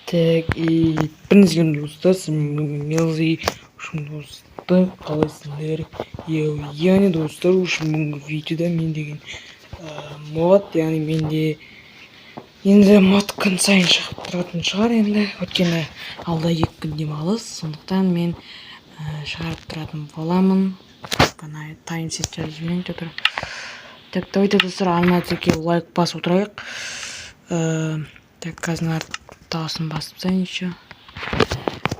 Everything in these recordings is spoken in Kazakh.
Так, и принципиально достаточно милый доступ қалайсыңдар. Яғни достар, видеода мен деген мод, яғни менде енді мод күн сайын шығып тұратын шығар енді. Өйткені алда 2 күн демалыс, сондықтан мен шығарып тұратын боламын. Ғана таймсет жазып жіберейін тұр. Так, давайте достар, ана тіркеу лайк басып отырайық. Так, қазір тағысын басып тастайын еще.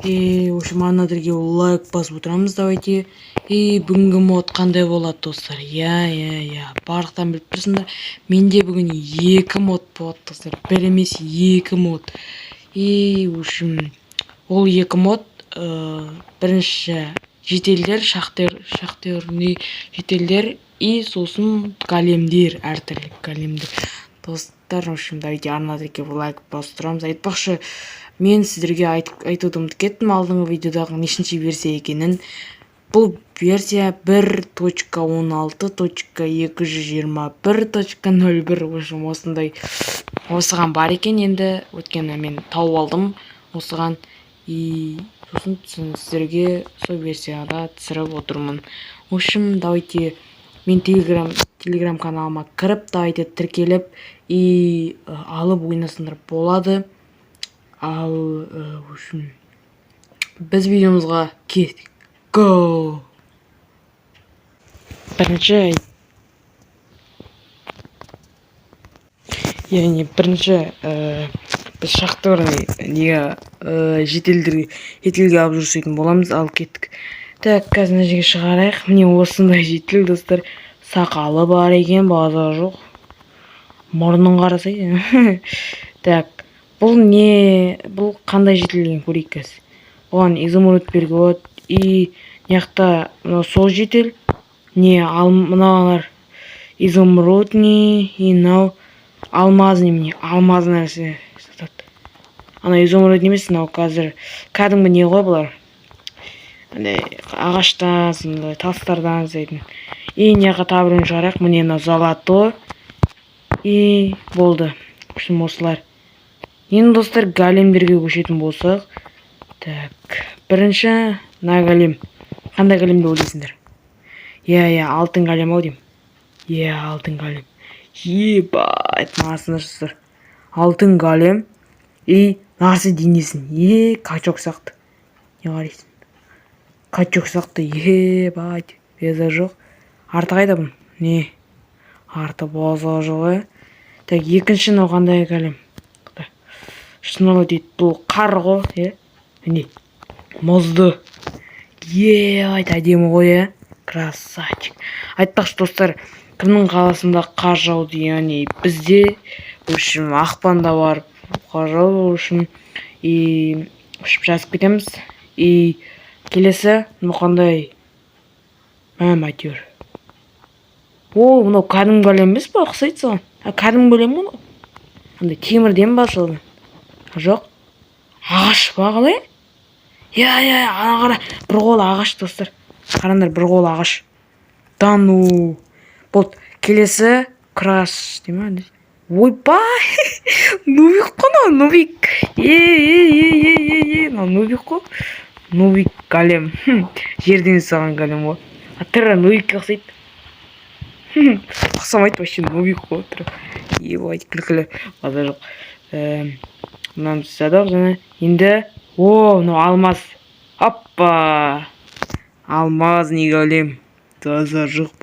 И в общем, ана тіркеу лайк басып отырамыз, давайте. И бүгінгі мод қандай болады достар? Барлықтан біліп тұрсыңдар. Менде бүгін 2 мод болады достар. Бір емес 2 мод. И в общем, ол 2 мод бірінші жетелдер, шахтерный жетелдер и сосын големдер, әртүрлі големдер. Достар, в общем, давайте ана тіркеу лайк басып тұрамыз. Айтпақшы, мен сіздерге айтуды ұмытып кеттім алдыңғы видеодағы нешінші версия екенін. Бұл версия 1.16.221.01. Осыған бар екен енді. Өткені мен тауып алдым осыған. И сосын сіздерге сол версияда түсіріп отырмын. В общем, давайте мен телеграм каналыма кіріп, давайте тіркеліп и алып ойнасыңдар болады. Ал, в общем, біз видеомызға кеттік. Go! Бірінші біз шахтерный жетелге алып жүрсейтін боламыз, алып кеттік. Так, қазір мына жерге шығарайық. Міне осындай жетел достар. Сақалы бар екен, базар жоқ. Мұрнын қарасай. Так, бұл қандай жетелген көрейік қазір. Оған изумруд беруге болады. И неяқта сол жетел, мыналар изумрудный, и мынау алмазный, алмаз нәрсе сатады. Ана изумруд емес, мынау қазір кәдімгі не ғой бұлар. Ағаштан, сондай тастардан жасайтын. И неяққа табырын шығарайық. Міне мына золото. И болды. В общем, осылар. Енді достар, големдерге көшетін болсақ. Так, бірінші на голем. Қандай големді ойлайсыңдар? Алтын голем ау деймін. Алтын голем. Ебать, мынасында достар. Алтын голем. И насы денесін. Качок сақты. Не қарайсың? Качок сақты. Ебать. Беза жоқ. Арты қайда бұн? Не? Арты боза жоқ. Так, екінші мынау қандай голем? Шынылы дейді. Бұл қар ғой. Міне. Мұзды. Әдемі ғой, красавчик. Айтпақшы достар, кімнің қаласында қар жауды, яғни бізде, в общем, ақпанда бар қар жауды, в общем, и жазып кетеміз. И келесі, қандай әйтеуір. Мынау кәдімгі голем емес па, ұқсайды соған? Кәдімгі голем ғой. Андай темірден ба сол? Жоқ. Ағаш ба қалай? Ана қара, бір қол ағаш достар. Қарандар, бір қол ағаш. Дану. Болды, келесі краш деймі? Ойбай! Нубик қой, нубик. Нубик қой. Нубик голем. Жерден саған голем ғой. Атыра нубикке ұқсайды. Ұқсамайды вообще, нубик қой. Ебать, күлкілі. Базар жоқ. Мынаны жасадық және. Енді мынау алмаз. Оппа! Алмазный голем. Базар жоқ.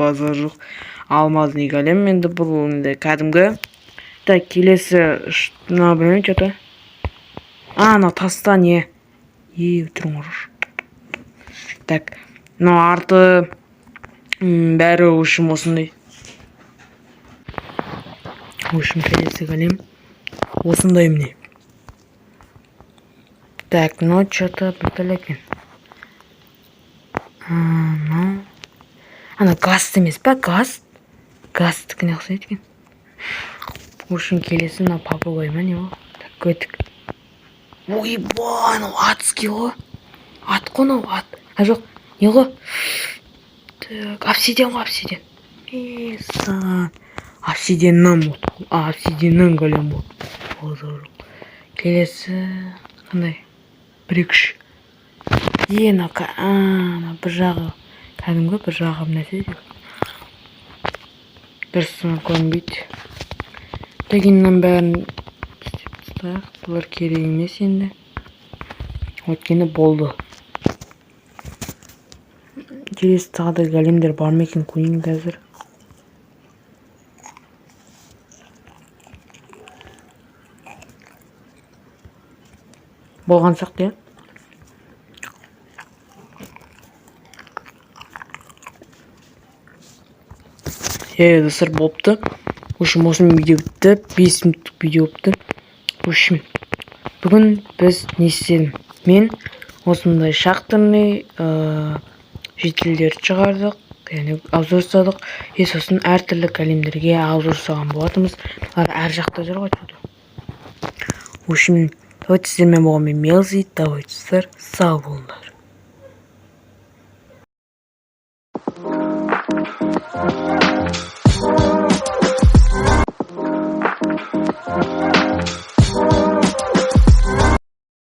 Алмазный голем. Енді бұл кәдімгі. Так, келесі мына білмеймін что-то. Мынау тастан тұрмыр. Так, мынау арты бәрі өшім осындай. Өшім келесі голем. Осындай міне. Так, что-то біртәлі. Ана газ емес па, газ? Газдікіне ұқсайды екен. В общем, келесі мына попугай ма не ғой? Так, көтік. Ойбай, анау атский ғой. Ат қой, анау ат. Жоқ, не ғой? Так, обсидиан ғой, обсидиан. Обсидианнан голем болды. Келесі қандай? 1-2-3. Мына бір жағы кәдімгі, бір жағы нәрсе деп. Дұрыс көрінбейді. Дегеннен бәрін істеп тастайық. Бұлар керек емес енді. Өйткені болды. Келесі тағы да големдер бар ма екен, көрейін қазір. Болған сияқты, достар, болыпты. Осымен видео бітті. 5 минуттық видео бітті. Бүгін біз не істедім? Мен осындай шахтерный жетілдерді шығардық, яғни обзор жасадық. Сосын әртүрлі големдерге обзор жасаған болатынбыз. Әр жақта жүр ғой. Давайте сіздермен болған мен Мелзи. Давайте сіздер сау болыңдар.